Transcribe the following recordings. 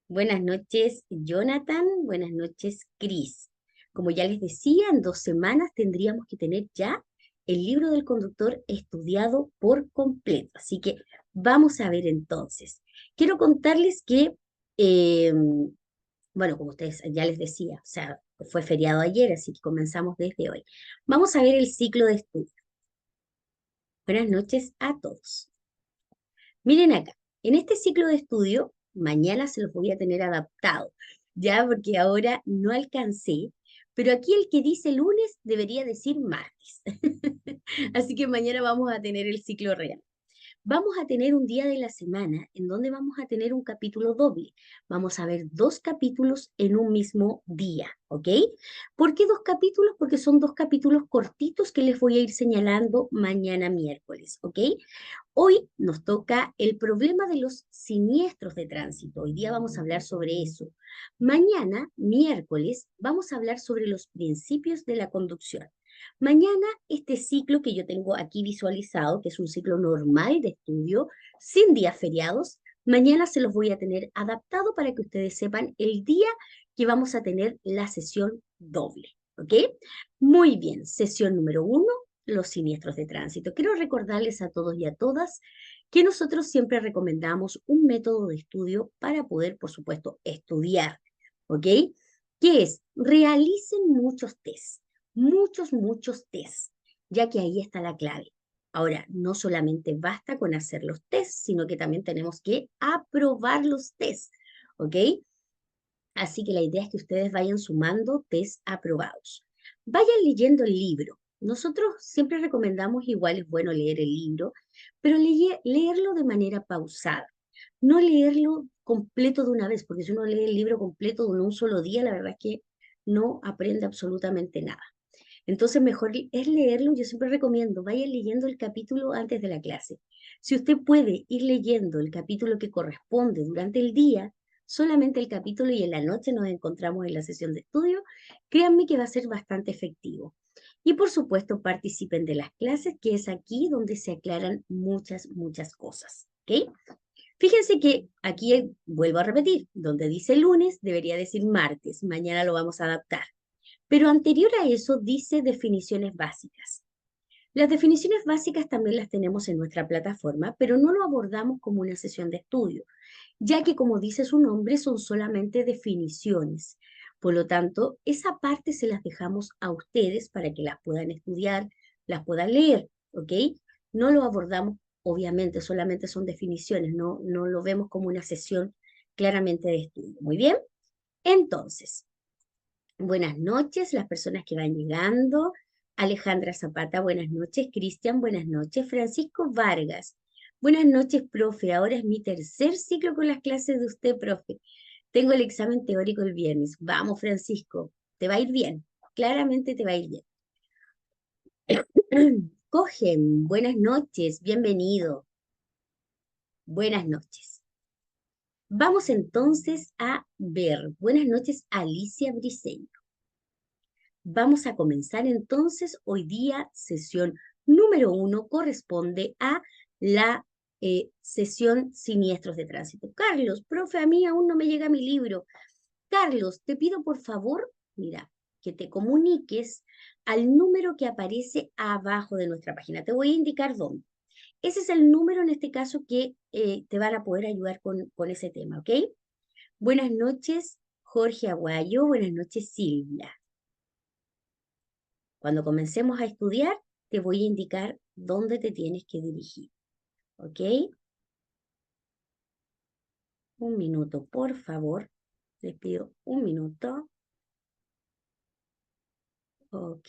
Buenas noches, Jonathan. Buenas noches, Chris. Como ya les decía, en 2 semanas tendríamos que tener ya el libro del conductor estudiado por completo. Así que vamos a ver entonces. Quiero contarles que, eh, bueno, como ustedes ya les decía, o sea, fue feriado ayer, así que comenzamos desde hoy. Vamos a ver el ciclo de estudio. Buenas noches a todos. Miren acá, en este ciclo de estudio, mañana se los voy a tener adaptado, ya porque ahora no alcancé, pero aquí el que dice lunes debería decir martes. Así que mañana vamos a tener el ciclo real. Vamos a tener un día de la semana en donde vamos a tener un capítulo doble. Vamos a ver 2 capítulos en un mismo día, ¿ok? ¿Por qué 2 capítulos? Porque son 2 capítulos cortitos que les voy a ir señalando mañana miércoles, ¿ok? Hoy nos toca el problema de los siniestros de tránsito. Hoy día vamos a hablar sobre eso. Mañana, miércoles, vamos a hablar sobre los principios de la conducción. Mañana, este ciclo que yo tengo aquí visualizado, que es un ciclo normal de estudio, sin días feriados, mañana se los voy a tener adaptado para que ustedes sepan el día que vamos a tener la sesión doble. ¿Ok? Muy bien, sesión número 1, los siniestros de tránsito. Quiero recordarles a todos y a todas que nosotros siempre recomendamos un método de estudio para poder, por supuesto, estudiar, ¿ok? Que es, realicen muchos tests, ya que ahí está la clave. Ahora, no solamente basta con hacer los tests, sino que también tenemos que aprobar los tests, ¿ok? Así que la idea es que ustedes vayan sumando test aprobados. Vayan leyendo el libro. Nosotros siempre recomendamos, igual es bueno leer el libro, pero leerlo de manera pausada. No leerlo completo de una vez, porque si uno lee el libro completo de un solo día, la verdad es que no aprende absolutamente nada. Entonces, mejor es leerlo. Yo siempre recomiendo, vayan leyendo el capítulo antes de la clase. Si usted puede ir leyendo el capítulo que corresponde durante el día, solamente el capítulo y en la noche nos encontramos en la sesión de estudio, créanme que va a ser bastante efectivo. Y por supuesto, participen de las clases, que es aquí donde se aclaran muchas cosas. ¿Ok? Fíjense que aquí vuelvo a repetir, donde dice lunes debería decir martes, mañana lo vamos a adaptar. Pero anterior a eso dice definiciones básicas. Las definiciones básicas también las tenemos en nuestra plataforma, pero no lo abordamos como una sesión de estudio, ya que como dice su nombre son solamente definiciones. Por lo tanto, esa parte se las dejamos a ustedes para que las puedan estudiar, las puedan leer, ¿ok? No lo abordamos, obviamente, solamente son definiciones, no lo vemos como una sesión claramente de estudio. Muy bien, entonces, buenas noches, las personas que van llegando. Alejandra Zapata, buenas noches. Cristian, buenas noches. Francisco Vargas, buenas noches, profe. Ahora es mi tercer ciclo con las clases de usted, profe. Tengo el examen teórico el viernes. Vamos, Francisco, te va a ir bien. Claramente te va a ir bien. Cogen, buenas noches, bienvenido. Buenas noches. Vamos entonces a ver. Buenas noches, Alicia Briceño. Vamos a comenzar entonces hoy día, sesión número 1, corresponde a la sesión siniestros de tránsito. Carlos, profe, a mí aún no me llega mi libro. Carlos, te pido por favor, mira, que te comuniques al número que aparece abajo de nuestra página. Te voy a indicar dónde. Ese es el número en este caso que te van a poder ayudar con ese tema, ¿ok? Buenas noches, Jorge Aguayo. Buenas noches, Silvia. Cuando comencemos a estudiar, te voy a indicar dónde te tienes que dirigir. ¿Ok? Un minuto, por favor. Les pido un minuto. Ok.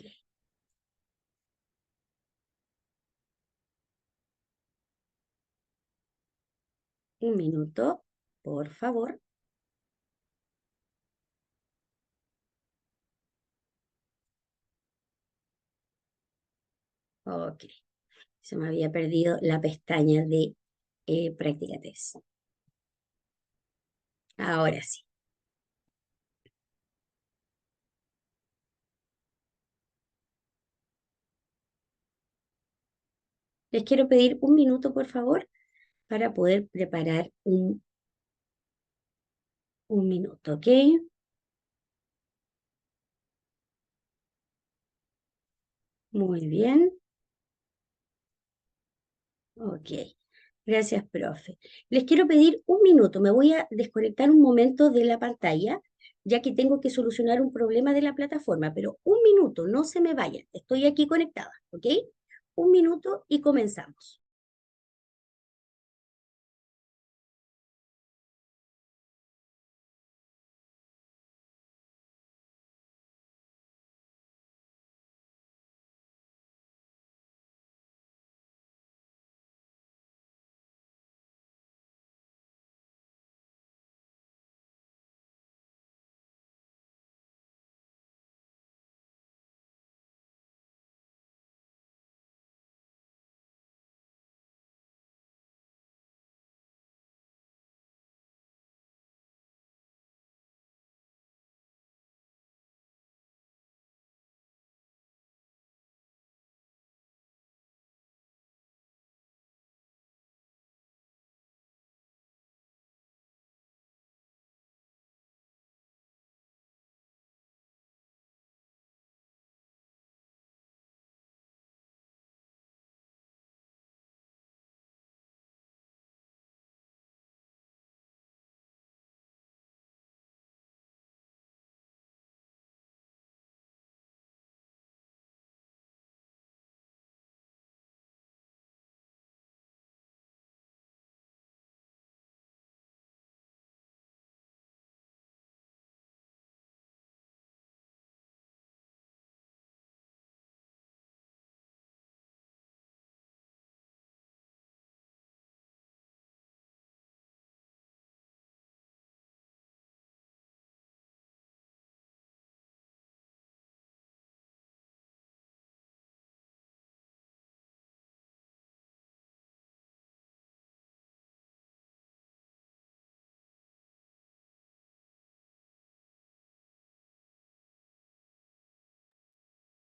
Un minuto, por favor. Ok. Se me había perdido la pestaña de práctica test. Ahora sí. Les quiero pedir un minuto, por favor, para poder preparar un Un minuto, ¿ok? Muy bien. Ok. Gracias, profe. Les quiero pedir un minuto. Me voy a desconectar un momento de la pantalla, ya que tengo que solucionar un problema de la plataforma, pero un minuto, no se me vayan. Estoy aquí conectada, ¿ok? Un minuto y comenzamos.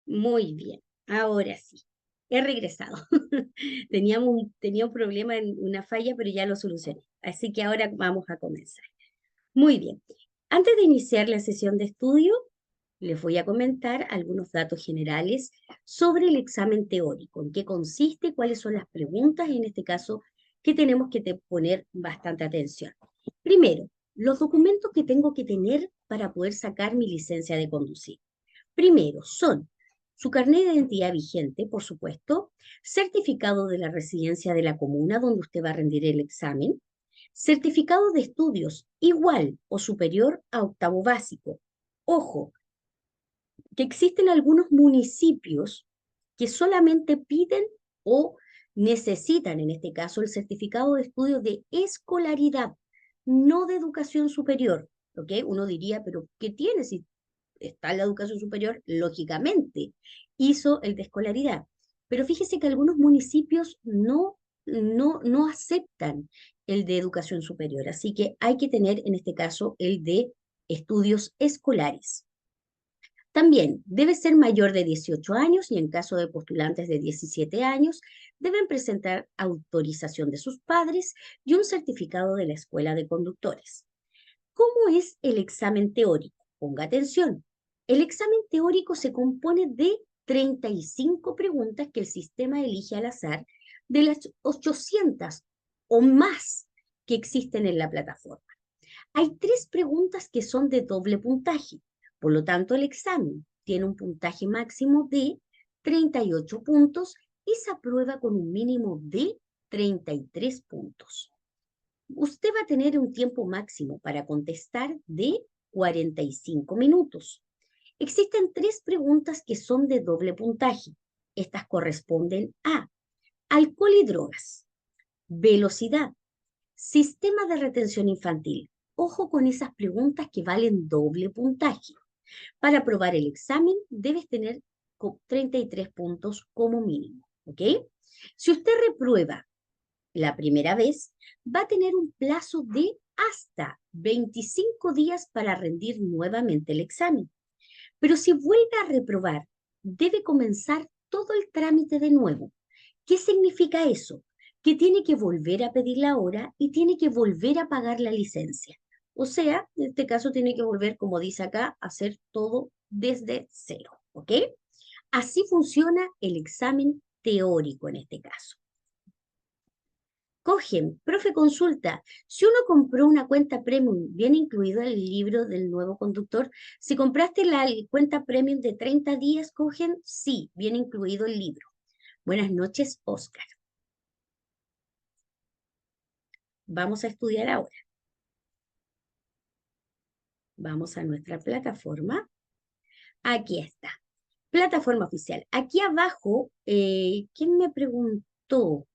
Muy bien, ahora sí. He regresado. Tenía un problema en una falla, pero ya lo solucioné. Así que ahora vamos a comenzar. Muy bien. Antes de iniciar la sesión de estudio, les voy a comentar algunos datos generales sobre el examen teórico, en qué consiste, cuáles son las preguntas, y en este caso, que tenemos que poner bastante atención. Primero, los documentos que tengo que tener para poder sacar mi licencia de conducir. Primero, son su carnet de identidad vigente, por supuesto, certificado de la residencia de la comuna donde usted va a rendir el examen, certificado de estudios igual o superior a octavo básico. Ojo, que existen algunos municipios que solamente piden o necesitan, en este caso, el certificado de estudios de escolaridad, no de educación superior. ¿Ok? Uno diría, pero ¿qué tiene si está en la educación superior? Lógicamente, hizo el de escolaridad. Pero fíjese que algunos municipios no aceptan el de educación superior, así que hay que tener en este caso el de estudios escolares. También debe ser mayor de 18 años y en caso de postulantes de 17 años deben presentar autorización de sus padres y un certificado de la Escuela de Conductores. ¿Cómo es el examen teórico? Ponga atención. El examen teórico se compone de 35 preguntas que el sistema elige al azar de las 800 o más que existen en la plataforma. Hay tres preguntas que son de doble puntaje. Por lo tanto, el examen tiene un puntaje máximo de 38 puntos y se aprueba con un mínimo de 33 puntos. Usted va a tener un tiempo máximo para contestar de 45 minutos. Existen tres preguntas que son de doble puntaje. Estas corresponden a alcohol y drogas, velocidad, sistema de retención infantil. Ojo con esas preguntas que valen doble puntaje. Para aprobar el examen debes tener 33 puntos como mínimo, ¿ok? Si usted reprueba la primera vez, va a tener un plazo de hasta 25 días para rendir nuevamente el examen. Pero si vuelve a reprobar, debe comenzar todo el trámite de nuevo. ¿Qué significa eso? Que tiene que volver a pedir la hora y tiene que volver a pagar la licencia. O sea, en este caso tiene que volver, como dice acá, a hacer todo desde cero, ¿ok? Así funciona el examen teórico en este caso. Cogen, profe, consulta. Si uno compró una cuenta premium, ¿viene incluido el libro del nuevo conductor? Si compraste la cuenta premium de 30 días, cogen, sí, viene incluido el libro. Buenas noches, Oscar. Vamos a estudiar ahora. Vamos a nuestra plataforma. Aquí está. Plataforma oficial. Aquí abajo, ¿quién me preguntó?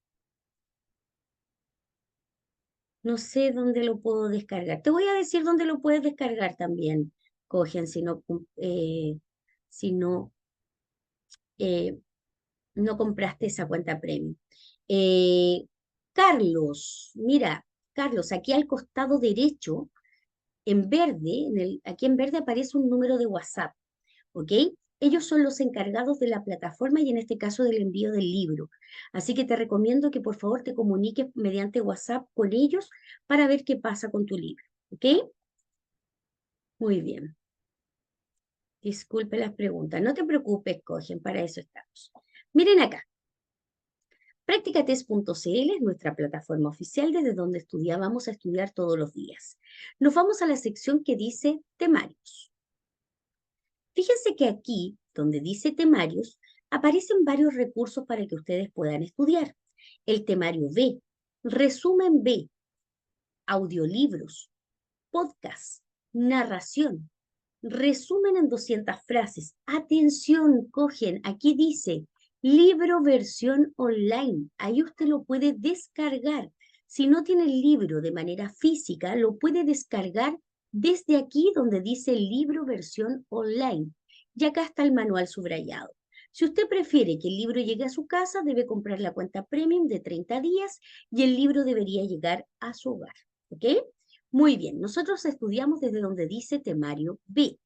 No sé dónde lo puedo descargar. Te voy a decir dónde lo puedes descargar también. Cogen, si no, eh, no compraste esa cuenta premium. Eh, Carlos, mira, Carlos, aquí al costado derecho, en verde, aquí en verde aparece un número de WhatsApp. ¿Ok? Ellos son los encargados de la plataforma y en este caso del envío del libro. Así que te recomiendo que por favor te comuniques mediante WhatsApp con ellos para ver qué pasa con tu libro. ¿Ok? Muy bien. Disculpe las preguntas. No te preocupes, cogen, para eso estamos. Miren acá. Practicatest.cl es nuestra plataforma oficial desde donde vamos a estudiar todos los días. Nos vamos a la sección que dice temarios. Fíjense que aquí, donde dice temarios, aparecen varios recursos para que ustedes puedan estudiar. El temario B, resumen B, audiolibros, podcast, narración, resumen en 200 frases. Atención, cogen, aquí dice libro versión online. Ahí usted lo puede descargar. Si no tiene el libro de manera física, lo puede descargar desde aquí donde dice libro versión online. Y acá está el manual subrayado. Si usted prefiere que el libro llegue a su casa, debe comprar la cuenta premium de 30 días y el libro debería llegar a su hogar. ¿Ok? Muy bien, nosotros estudiamos desde donde dice temario B.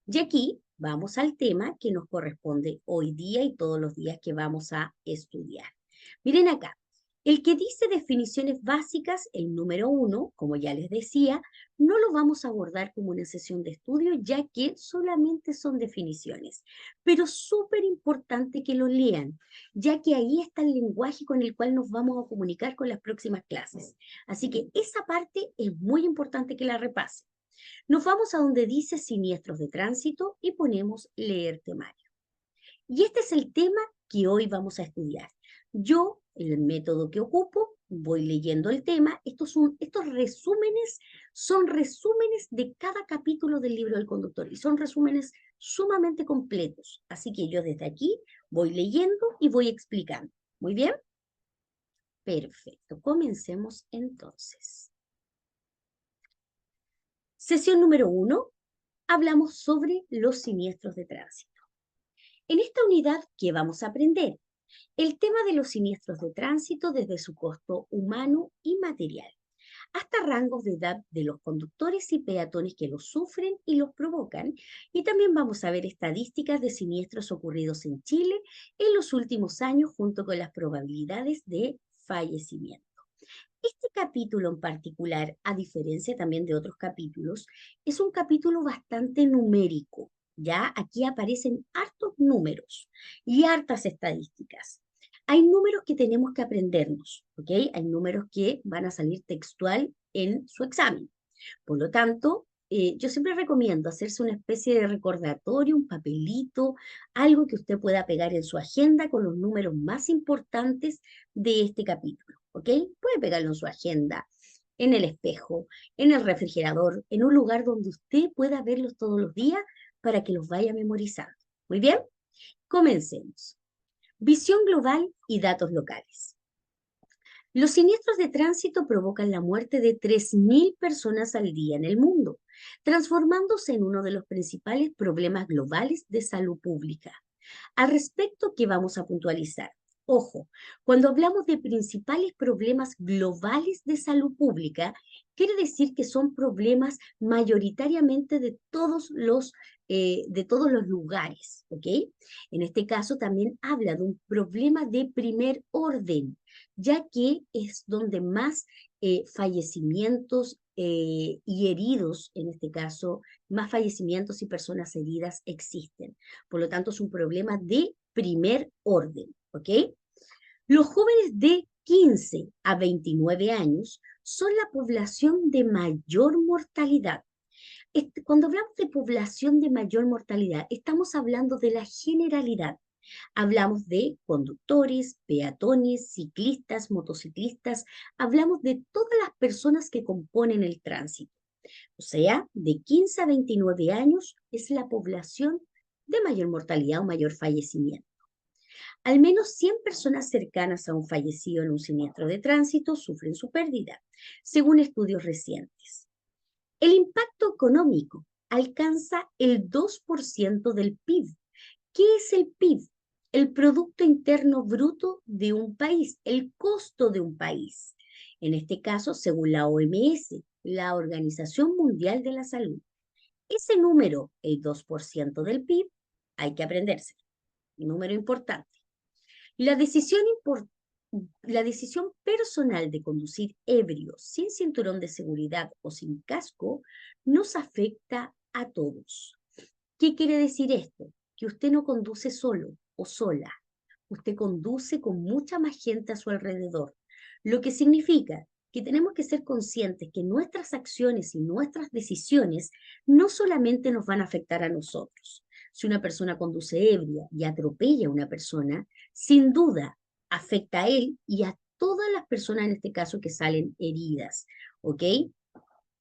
Y aquí vamos al tema que nos corresponde hoy día y todos los días que vamos a estudiar. Miren acá, el que dice definiciones básicas, el número 1, como ya les decía, no lo vamos a abordar como una sesión de estudio, ya que solamente son definiciones. Pero súper importante que lo lean, ya que ahí está el lenguaje con el cual nos vamos a comunicar con las próximas clases. Así que esa parte es muy importante que la repasen. Nos vamos a donde dice siniestros de tránsito y ponemos leer temario. Y este es el tema que hoy vamos a estudiar. Yo, el método que ocupo, voy leyendo el tema. Estos resúmenes son resúmenes de cada capítulo del libro del conductor y son resúmenes sumamente completos. Así que yo desde aquí voy leyendo y voy explicando. ¿Muy bien? Perfecto. Comencemos entonces. Sesión número 1. Hablamos sobre los siniestros de tránsito. En esta unidad, ¿qué vamos a aprender? El tema de los siniestros de tránsito desde su costo humano y material, hasta rangos de edad de los conductores y peatones que los sufren y los provocan, y también vamos a ver estadísticas de siniestros ocurridos en Chile en los últimos años junto con las probabilidades de fallecimiento. Este capítulo en particular, a diferencia también de otros capítulos, es un capítulo bastante numérico. Ya aquí aparecen hartos números y hartas estadísticas. Hay números que tenemos que aprendernos, ¿ok? Hay números que van a salir textual en su examen. Por lo tanto, yo siempre recomiendo hacerse una especie de recordatorio, un papelito, algo que usted pueda pegar en su agenda con los números más importantes de este capítulo, ¿ok? Puede pegarlo en su agenda, en el espejo, en el refrigerador, en un lugar donde usted pueda verlos todos los días para que los vaya memorizando. Muy bien, comencemos. Visión global y datos locales. Los siniestros de tránsito provocan la muerte de 3.000 personas al día en el mundo, transformándose en uno de los principales problemas globales de salud pública. Al respecto, ¿qué vamos a puntualizar? Ojo, cuando hablamos de principales problemas globales de salud pública, quiere decir que son problemas mayoritariamente de todos los lugares, ¿ok? En este caso también habla de un problema de primer orden, ya que es donde más fallecimientos y heridos, en este caso, más fallecimientos y personas heridas existen. Por lo tanto, es un problema de primer orden, ¿ok? Los jóvenes de 15 a 29 años son la población de mayor mortalidad. Cuando hablamos de población de mayor mortalidad, estamos hablando de la generalidad. Hablamos de conductores, peatones, ciclistas, motociclistas, hablamos de todas las personas que componen el tránsito. O sea, de 15 a 29 años es la población de mayor mortalidad o mayor fallecimiento. Al menos 100 personas cercanas a un fallecido en un siniestro de tránsito sufren su pérdida, según estudios recientes. El impacto económico alcanza el 2% del PIB. ¿Qué es el PIB? El Producto Interno Bruto de un país, el costo de un país. En este caso, según la OMS, la Organización Mundial de la Salud. Ese número, el 2% del PIB, hay que aprenderse. Número importante. La decisión, la decisión personal de conducir ebrio, sin cinturón de seguridad o sin casco, nos afecta a todos. ¿Qué quiere decir esto? Que usted no conduce solo o sola. Usted conduce con mucha más gente a su alrededor. Lo que significa que tenemos que ser conscientes que nuestras acciones y nuestras decisiones no solamente nos van a afectar a nosotros. Si una persona conduce ebria y atropella a una persona, sin duda afecta a él y a todas las personas en este caso que salen heridas, ¿ok?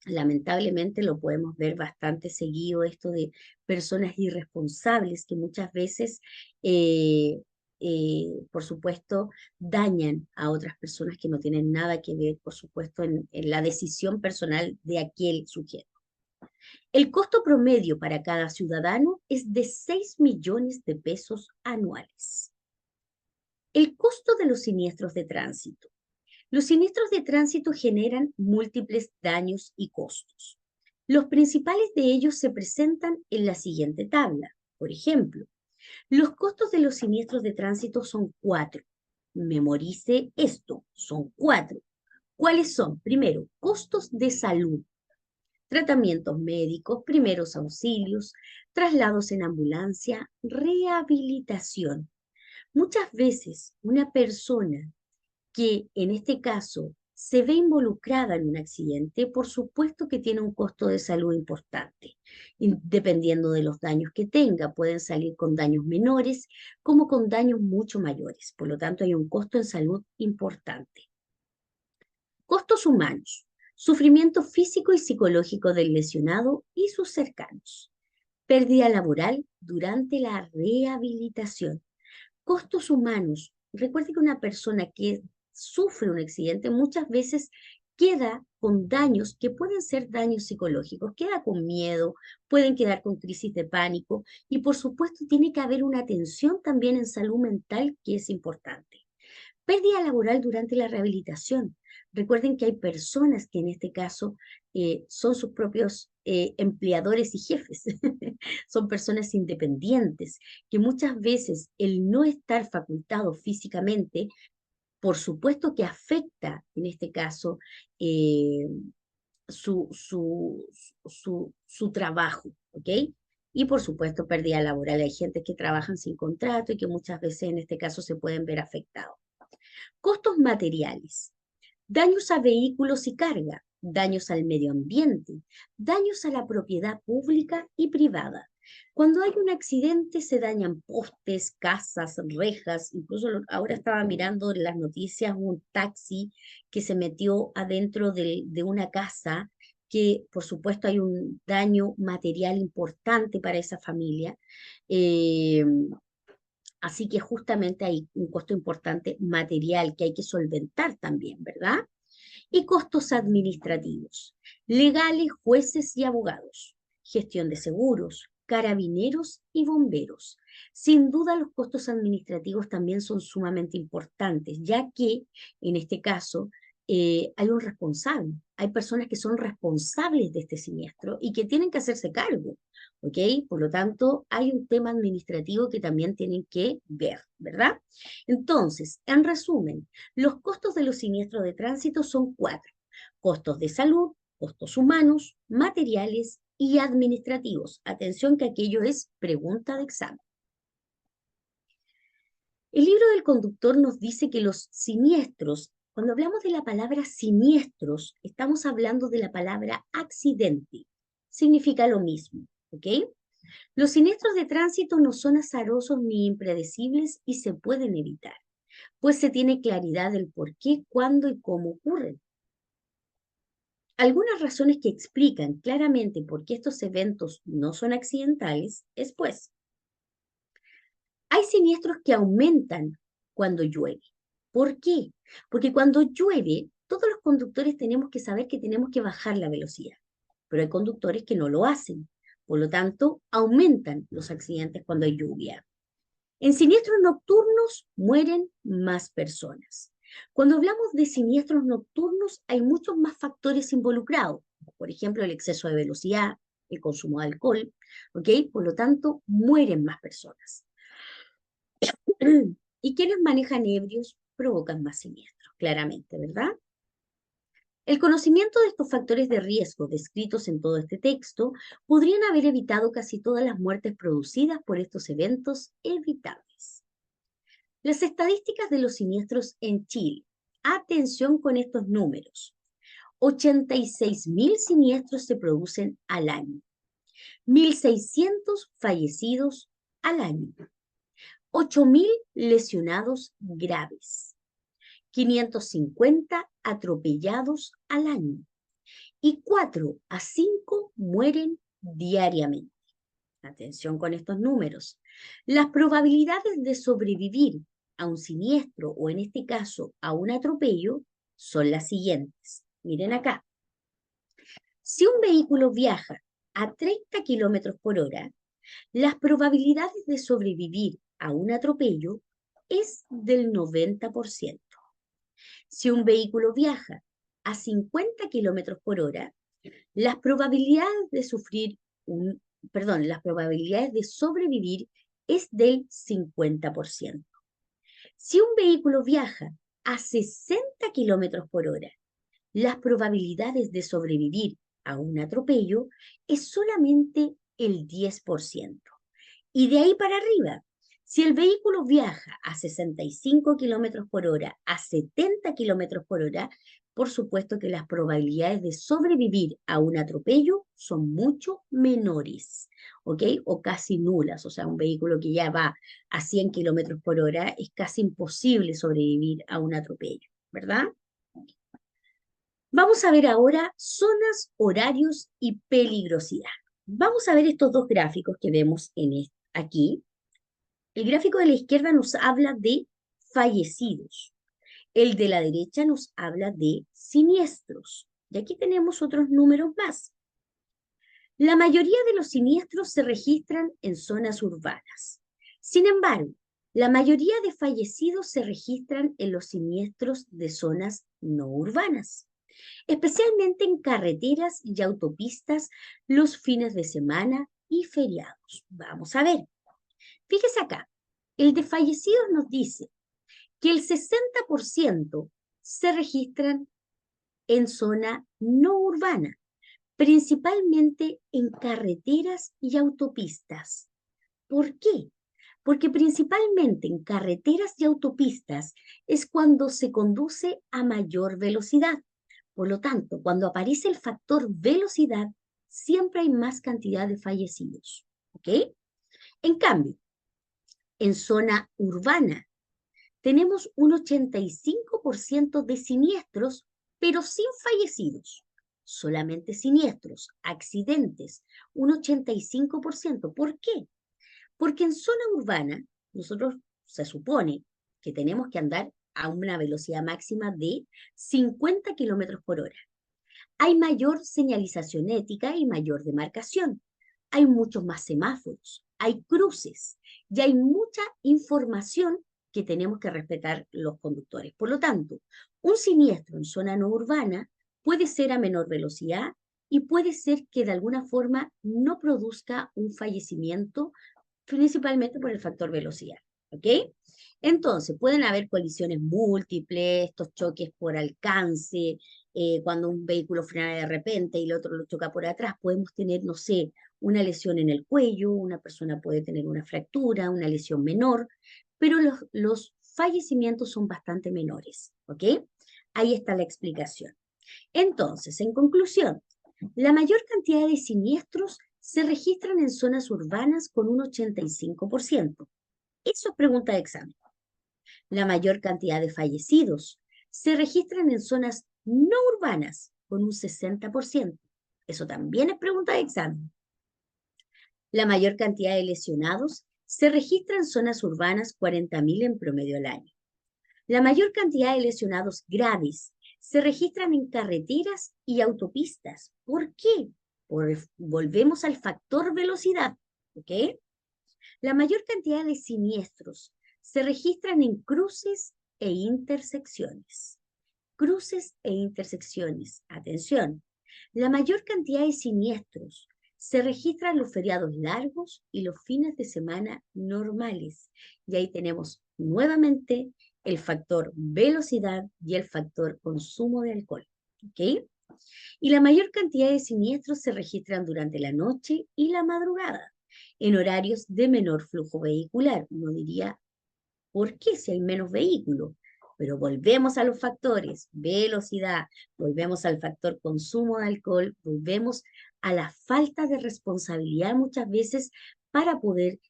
Lamentablemente lo podemos ver bastante seguido esto de personas irresponsables que muchas veces, por supuesto, dañan a otras personas que no tienen nada que ver, por supuesto, en la decisión personal de aquel sujeto. El costo promedio para cada ciudadano es de 6 millones de pesos anuales. El costo de los siniestros de tránsito. Los siniestros de tránsito generan múltiples daños y costos. Los principales de ellos se presentan en la siguiente tabla. Por ejemplo, los costos de los siniestros de tránsito son 4. Memorice esto, son 4. ¿Cuáles son? Primero, costos de salud, tratamientos médicos, primeros auxilios, traslados en ambulancia, rehabilitación. Muchas veces una persona que en este caso se ve involucrada en un accidente, por supuesto que tiene un costo de salud importante. Dependiendo de los daños que tenga, pueden salir con daños menores como con daños mucho mayores. Por lo tanto, hay un costo en salud importante. Costos humanos, sufrimiento físico y psicológico del lesionado y sus cercanos. Pérdida laboral durante la rehabilitación. Costos humanos. Recuerde que una persona que sufre un accidente muchas veces queda con daños que pueden ser daños psicológicos, queda con miedo, pueden quedar con crisis de pánico y por supuesto tiene que haber una atención también en salud mental que es importante. Pérdida laboral durante la rehabilitación. Recuerden que hay personas que en este caso son sus propios empleadores y jefes. Son personas independientes que muchas veces el no estar facultado físicamente, por supuesto que afecta en este caso eh, su trabajo, ¿ok? Y por supuesto pérdida laboral. Hay gente que trabajan sin contrato y que muchas veces en este caso se pueden ver afectados. Costos materiales, daños a vehículos y carga, daños al medio ambiente, daños a la propiedad pública y privada. Cuando hay un accidente se dañan postes, casas, rejas, incluso ahora estaba mirando en las noticias un taxi que se metió adentro de una casa, que por supuesto hay un daño material importante para esa familia. Eh, Así que justamente hay un costo importante material que hay que solventar también, ¿verdad? Y costos administrativos, legales, jueces y abogados, gestión de seguros, carabineros y bomberos. Sin duda los costos administrativos también son sumamente importantes, ya que en este caso hay un responsable, hay personas que son responsables de este siniestro y que tienen que hacerse cargo, ¿ok? Por lo tanto, hay un tema administrativo que también tienen que ver, ¿verdad? Entonces, en resumen, los costos de los siniestros de tránsito son 4. costos de salud, costos humanos, materiales y administrativos. Atención que aquello es pregunta de examen. El libro del conductor nos dice que los siniestros, cuando hablamos de la palabra siniestros, estamos hablando de la palabra accidente. Significa lo mismo, ¿ok? Los siniestros de tránsito no son azarosos ni impredecibles y se pueden evitar, pues se tiene claridad del por qué, cuándo y cómo ocurren. Algunas razones que explican claramente por qué estos eventos no son accidentales es pues, hay siniestros que aumentan cuando llueve. ¿Por qué? Porque cuando llueve, todos los conductores tenemos que saber que tenemos que bajar la velocidad, pero hay conductores que no lo hacen. Por lo tanto, aumentan los accidentes cuando hay lluvia. En siniestros nocturnos mueren más personas. Cuando hablamos de siniestros nocturnos, hay muchos más factores involucrados. Por ejemplo, el exceso de velocidad, el consumo de alcohol, ¿ok? Por lo tanto, mueren más personas. Y quienes manejan ebrios provocan más siniestros, claramente, ¿verdad? El conocimiento de estos factores de riesgo descritos en todo este texto podrían haber evitado casi todas las muertes producidas por estos eventos evitables. Las estadísticas de los siniestros en Chile. Atención con estos números. 86.000 siniestros se producen al año. 1.600 fallecidos al año. 8.000 lesionados graves. 550 atropellados al año. Y 4 a 5 mueren diariamente. Atención con estos números. Las probabilidades de sobrevivir a un siniestro o en este caso a un atropello son las siguientes. Miren acá. Si un vehículo viaja a 30 kilómetros por hora, las probabilidades de sobrevivir a un atropello es del 90%. Si un vehículo viaja a 50 kilómetros por hora, las probabilidades de las probabilidades de sobrevivir es del 50%. Si un vehículo viaja a 60 kilómetros por hora, las probabilidades de sobrevivir a un atropello es solamente el 10%. Y de ahí para arriba, si el vehículo viaja a 65 kilómetros por hora, a 70 kilómetros por hora, por supuesto que las probabilidades de sobrevivir a un atropello son mucho menores, ¿ok? O casi nulas. O sea, un vehículo que ya va a 100 kilómetros por hora es casi imposible sobrevivir a un atropello, ¿verdad? Vamos a ver ahora zonas, horarios y peligrosidad. Vamos a ver estos dos gráficos que vemos aquí. El gráfico de la izquierda nos habla de fallecidos. El de la derecha nos habla de siniestros. Y aquí tenemos otros números más. La mayoría de los siniestros se registran en zonas urbanas. Sin embargo, la mayoría de fallecidos se registran en los siniestros de zonas no urbanas, especialmente en carreteras y autopistas los fines de semana y feriados. Vamos a ver. Fíjese acá, el de fallecidos nos dice que el 60% se registran en zona no urbana, principalmente en carreteras y autopistas. ¿Por qué? Porque principalmente en carreteras y autopistas es cuando se conduce a mayor velocidad. Por lo tanto, cuando aparece el factor velocidad, siempre hay más cantidad de fallecidos. ¿Ok? En cambio, en zona urbana, tenemos un 85% de siniestros, pero sin fallecidos. Solamente siniestros, accidentes, un 85%. ¿Por qué? Porque en zona urbana, nosotros se supone que tenemos que andar a una velocidad máxima de 50 kilómetros por hora. Hay mayor señalización ética y mayor demarcación. Hay muchos más semáforos, hay cruces y hay mucha información que tenemos que respetar los conductores. Por lo tanto, un siniestro en zona no urbana puede ser a menor velocidad y puede ser que de alguna forma no produzca un fallecimiento, principalmente por el factor velocidad. ¿Ok? Entonces, pueden haber colisiones múltiples, estos choques por alcance, cuando un vehículo frena de repente y el otro lo choca por atrás, podemos tener, no sé, una lesión en el cuello, una persona puede tener una fractura, una lesión menor, pero los fallecimientos son bastante menores, ¿ok? Ahí está la explicación. Entonces, en conclusión, la mayor cantidad de siniestros se registran en zonas urbanas con un 85%. Eso es pregunta de examen. La mayor cantidad de fallecidos se registran en zonas no urbanas con un 60%. Eso también es pregunta de examen. La mayor cantidad de lesionados se registra en zonas urbanas, 40.000 en promedio al año. La mayor cantidad de lesionados graves se registran en carreteras y autopistas. ¿Por qué? Volvemos al factor velocidad, ¿ok? La mayor cantidad de siniestros se registran en cruces e intersecciones. Cruces e intersecciones. Atención, la mayor cantidad de siniestros se registran los feriados largos y los fines de semana normales. Y ahí tenemos nuevamente el factor velocidad y el factor consumo de alcohol. ¿Ok? Y la mayor cantidad de siniestros se registran durante la noche y la madrugada, en horarios de menor flujo vehicular. Uno diría, ¿por qué si hay menos vehículos? Pero volvemos a los factores, velocidad, volvemos al factor consumo de alcohol, volvemos a la falta de responsabilidad muchas veces para poder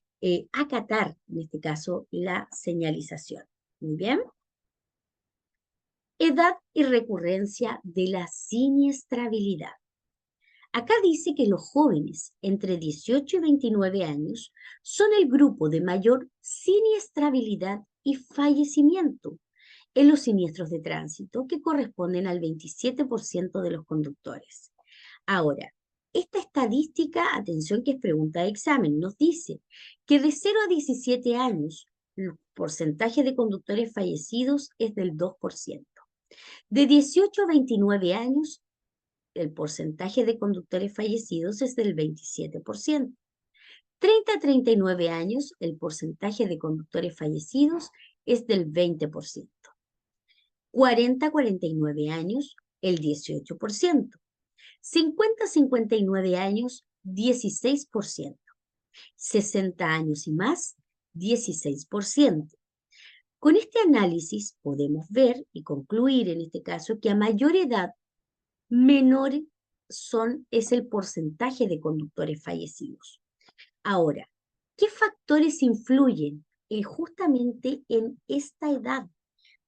acatar, en este caso, la señalización. Muy bien. Edad y recurrencia de la siniestrabilidad. Acá dice que los jóvenes entre 18 y 29 años son el grupo de mayor siniestrabilidad y fallecimiento en los siniestros de tránsito, que corresponden al 27% de los conductores. Ahora, esta estadística, atención que es pregunta de examen, nos dice que de 0 a 17 años el porcentaje de conductores fallecidos es del 2%. De 18 a 29 años, el porcentaje de conductores fallecidos es del 27%. 30 a 39 años, el porcentaje de conductores fallecidos es del 20%. 40 a 49 años, el 18%. 50 a 59 años, 16%. 60 años y más, 16%. Con este análisis podemos ver y concluir en este caso que a mayor edad, menor es el porcentaje de conductores fallecidos. Ahora, ¿qué factores influyen justamente en esta edad,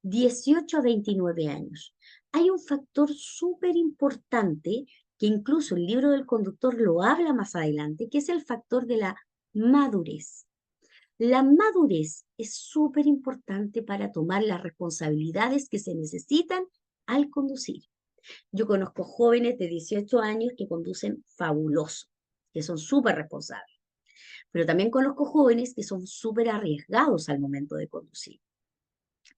18 a 29 años? Hay un factor súper importante que incluso el libro del conductor lo habla más adelante, que es el factor de la madurez. La madurez es súper importante para tomar las responsabilidades que se necesitan al conducir. Yo conozco jóvenes de 18 años que conducen fabuloso, que son súper responsables, pero también conozco jóvenes que son súper arriesgados al momento de conducir.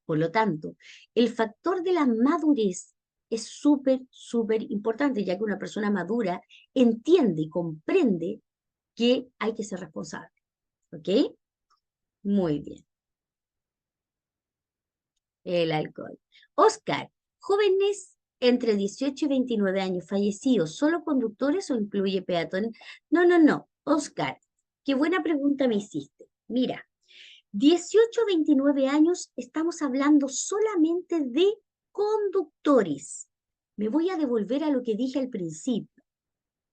Por lo tanto, el factor de la madurez es súper, súper importante, ya que una persona madura entiende y comprende que hay que ser responsable. ¿Ok? Muy bien. El alcohol. Oscar, jóvenes entre 18 y 29 años fallecidos, ¿solo conductores o incluye peatones? No, no, no. Oscar, qué buena pregunta me hiciste. Mira, 18 a 29 años estamos hablando solamente de conductores. Me voy a devolver a lo que dije al principio.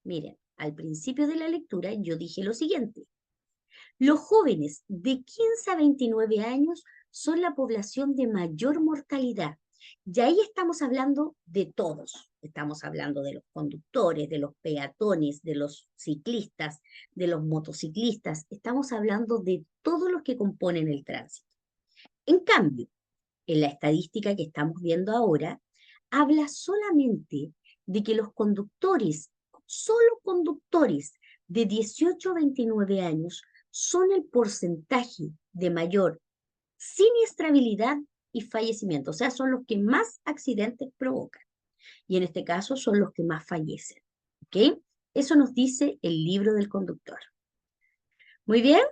Miren, al principio de la lectura yo dije lo siguiente. Los jóvenes de 15 a 29 años son la población de mayor mortalidad. Y ahí estamos hablando de todos. Estamos hablando de los conductores, de los peatones, de los ciclistas, de los motociclistas. Estamos hablando de todos los que componen el tránsito. En cambio, en la estadística que estamos viendo ahora, habla solamente de que los conductores, solo conductores de 18 a 29 años, son el porcentaje de mayor siniestrabilidad y fallecimiento, o sea, son los que más accidentes provocan. Y en este caso son los que más fallecen. ¿Ok? Eso nos dice el libro del conductor. Muy bien.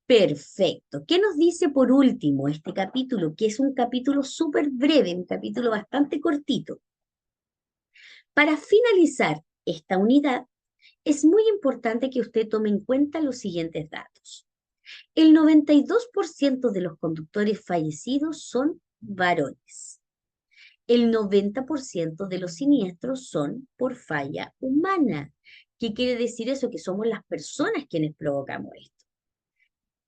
Perfecto. ¿Qué nos dice por último este capítulo? Que es un capítulo súper breve, un capítulo bastante cortito. Para finalizar esta unidad, es muy importante que usted tome en cuenta los siguientes datos. El 92% de los conductores fallecidos son varones. El 90% de los siniestros son por falla humana. ¿Qué quiere decir eso? Que somos las personas quienes provocamos esto.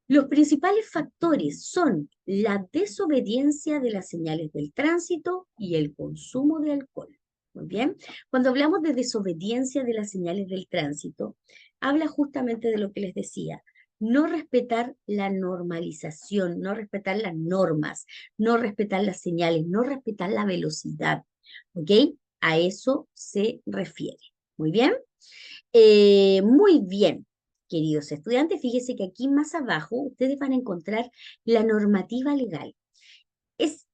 Los principales factores son la desobediencia de las señales del tránsito y el consumo de alcohol. Muy bien. Cuando hablamos de desobediencia de las señales del tránsito, habla justamente de lo que les decía. No respetar la normalización, no respetar las normas, no respetar las señales, no respetar la velocidad. ¿Ok? A eso se refiere. Muy bien. Muy bien, queridos estudiantes, fíjense que aquí más abajo ustedes van a encontrar la normativa legal. ¿Es,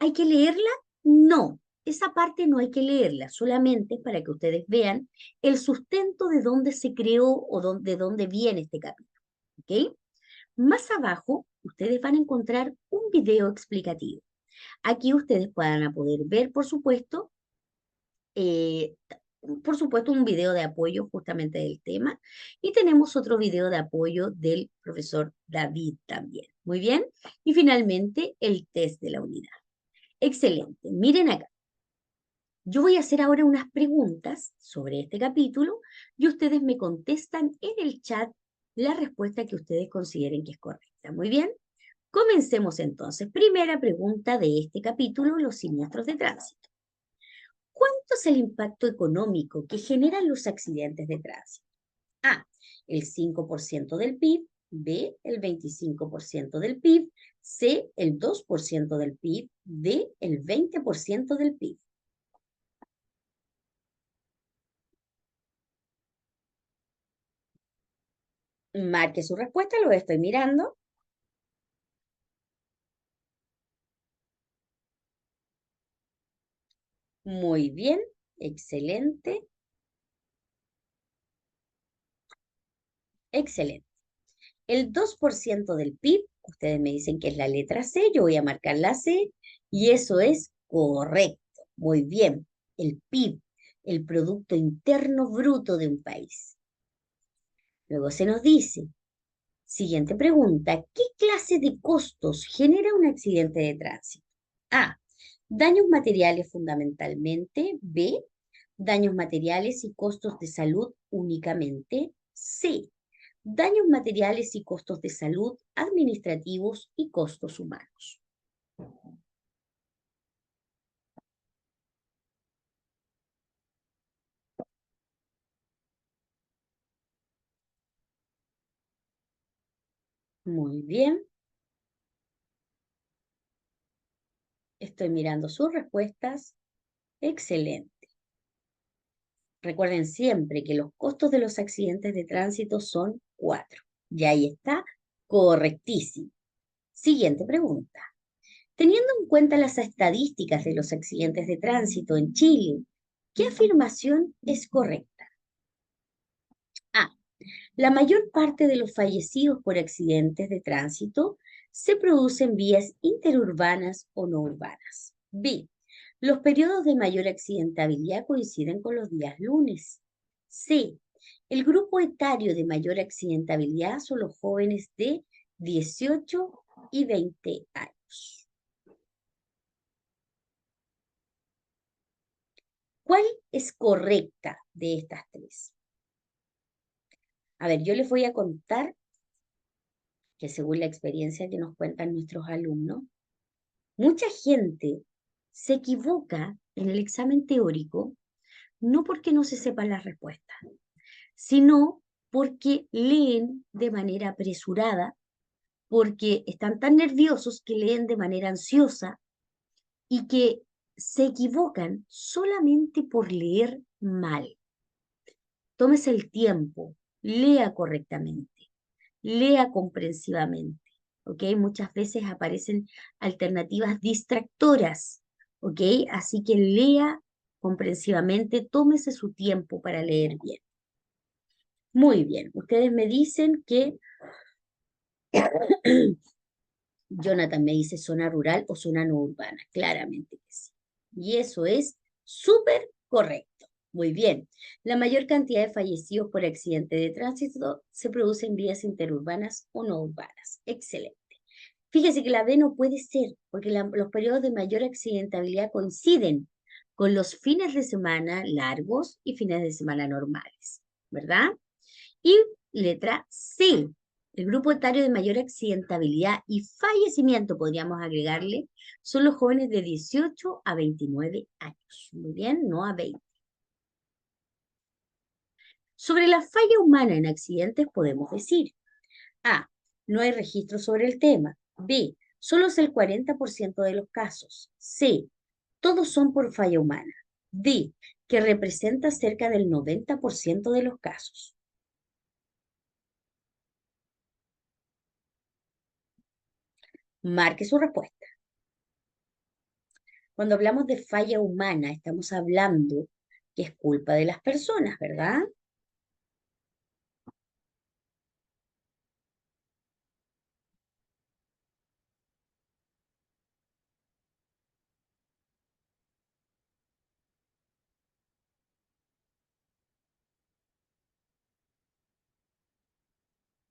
¿Hay que leerla? No, esa parte no hay que leerla, solamente para que ustedes vean el sustento de dónde se creó o de dónde viene este capítulo. ¿Ok? Más abajo ustedes van a encontrar un video explicativo. Aquí ustedes van a poder ver, eh, por supuesto, un video de apoyo justamente del tema y tenemos otro video de apoyo del profesor David también. Muy bien. Y finalmente, el test de la unidad. Excelente. Miren acá. Yo voy a hacer ahora unas preguntas sobre este capítulo y ustedes me contestan en el chat la respuesta que ustedes consideren que es correcta. Muy bien. Comencemos entonces. Primera pregunta de este capítulo, los siniestros de tránsito. ¿Cuánto es el impacto económico que generan los accidentes de tránsito? A, el 5% del PIB, B, el 25% del PIB, C, el 2% del PIB, D, el 20% del PIB. Marque su respuesta, lo estoy mirando. Muy bien, excelente, excelente. El 2% del PIB, ustedes me dicen que es la letra C, yo voy a marcar la C, y eso es correcto. Muy bien, el PIB, el Producto Interno Bruto de un país. Luego se nos dice, siguiente pregunta, ¿qué clase de costos genera un accidente de tránsito? A, daños materiales fundamentalmente. B, daños materiales y costos de salud únicamente. C, daños materiales y costos de salud, administrativos y costos humanos. Muy bien, estoy mirando sus respuestas. Excelente. Recuerden siempre que los costos de los accidentes de tránsito son 4. Y ahí está, correctísimo. Siguiente pregunta. Teniendo en cuenta las estadísticas de los accidentes de tránsito en Chile, ¿qué afirmación es correcta? A. La mayor parte de los fallecidos por accidentes de tránsito se producen en vías interurbanas o no urbanas. B. Los periodos de mayor accidentabilidad coinciden con los días lunes. C. El grupo etario de mayor accidentabilidad son los jóvenes de 18 y 20 años. ¿Cuál es correcta de estas tres? A ver, yo les voy a contar que según la experiencia que nos cuentan nuestros alumnos, mucha gente se equivoca en el examen teórico no porque no se sepan las respuestas, sino porque leen de manera apresurada, porque están tan nerviosos que leen de manera ansiosa y que se equivocan solamente por leer mal. Tómese el tiempo, lea correctamente, lea comprensivamente, ¿ok? Muchas veces aparecen alternativas distractoras, ¿ok? Así que lea comprensivamente, tómese su tiempo para leer bien. Muy bien, ustedes me dicen que Jonathan me dice zona rural o zona no urbana, claramente que sí. Y eso es súper Correcto. Muy bien. La mayor cantidad de fallecidos por accidente de tránsito se produce en vías interurbanas o no urbanas. Excelente. Fíjese que la B no puede ser, porque los periodos de mayor accidentabilidad coinciden con los fines de semana largos y fines de semana normales, ¿verdad? Y letra C, el grupo etario de mayor accidentabilidad y fallecimiento, podríamos agregarle, son los jóvenes de 18 a 29 años. Muy bien, no a 20. Sobre la falla humana en accidentes podemos decir: A. No hay registro sobre el tema. B. Solo es el 40% de los casos. C. Todos son por falla humana. D. Que representa cerca del 90% de los casos. Marque su respuesta. Cuando hablamos de falla humana, estamos hablando que es culpa de las personas, ¿verdad?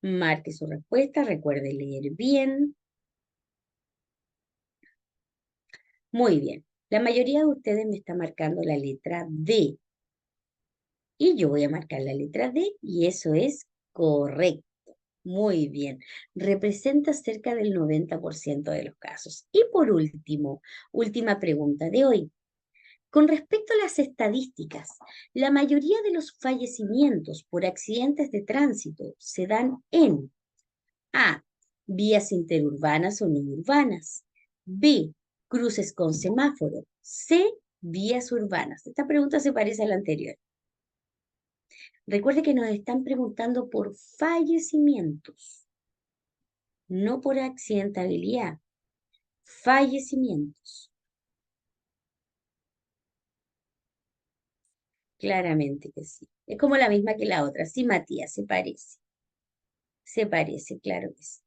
Marque su respuesta, recuerde leer bien. Muy bien. La mayoría de ustedes me está marcando la letra D. Y yo voy a marcar la letra D y eso es correcto. Muy bien. Representa cerca del 90% de los casos. Y por último, última pregunta de hoy. Con respecto a las estadísticas, la mayoría de los fallecimientos por accidentes de tránsito se dan en A. Vías interurbanas o no urbanas. B. Cruces con semáforo. C. Vías urbanas. Esta pregunta se parece a la anterior. Recuerde que nos están preguntando por fallecimientos, no por accidentabilidad. Fallecimientos. Claramente que sí. Es como la misma que la otra. Sí, Matías, se parece. Se parece, claro que sí.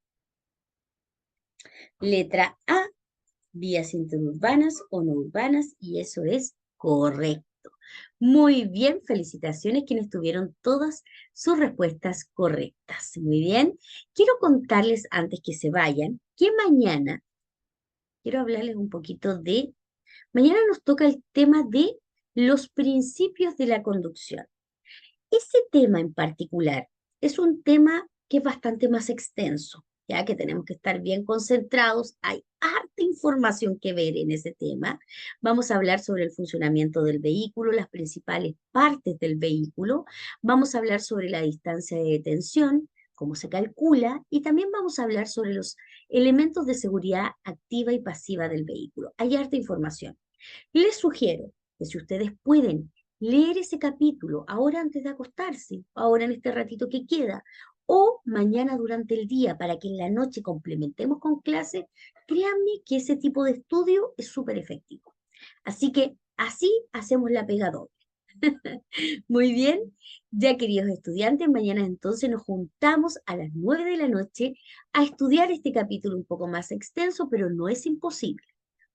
Letra A, vías interurbanas o no urbanas, y eso es correcto. Muy bien, felicitaciones quienes tuvieron todas sus respuestas correctas. Muy bien. Quiero contarles antes que se vayan que mañana quiero hablarles un poquito de, mañana nos toca el tema de los principios de la conducción. Ese tema en particular es un tema que es bastante más extenso, ya que tenemos que estar bien concentrados. Hay harta información que ver en ese tema. Vamos a hablar sobre el funcionamiento del vehículo, las principales partes del vehículo. Vamos a hablar sobre la distancia de detención, cómo se calcula, y también vamos a hablar sobre los elementos de seguridad activa y pasiva del vehículo. Hay harta información. Les sugiero que si ustedes pueden leer ese capítulo ahora antes de acostarse, ahora en este ratito que queda, o mañana durante el día para que en la noche complementemos con clase, créanme que ese tipo de estudio es súper efectivo. Así que así hacemos la pega doble. Muy bien, ya queridos estudiantes, mañana entonces nos juntamos a las 9 de la noche a estudiar este capítulo un poco más extenso, pero no es imposible.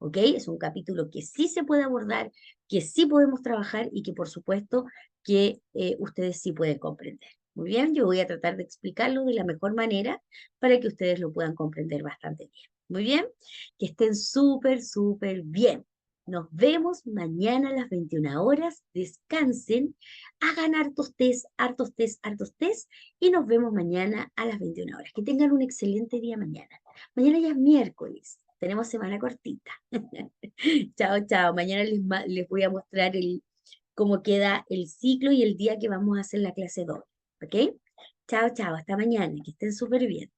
¿Ok? Es un capítulo que sí se puede abordar, que sí podemos trabajar y que por supuesto que ustedes sí pueden comprender. Muy bien, yo voy a tratar de explicarlo de la mejor manera para que ustedes lo puedan comprender bastante bien. Muy bien, que estén súper, súper bien. Nos vemos mañana a las 21 horas. Descansen, hagan hartos test, hartos test, hartos test y nos vemos mañana a las 21 horas. Que tengan un excelente día mañana. Mañana ya es miércoles. Tenemos semana cortita. Chao, chao. Mañana les voy a mostrar cómo queda el ciclo y el día que vamos a hacer la clase 2. ¿Ok? Chao, chao. Hasta mañana. Que estén súper bien.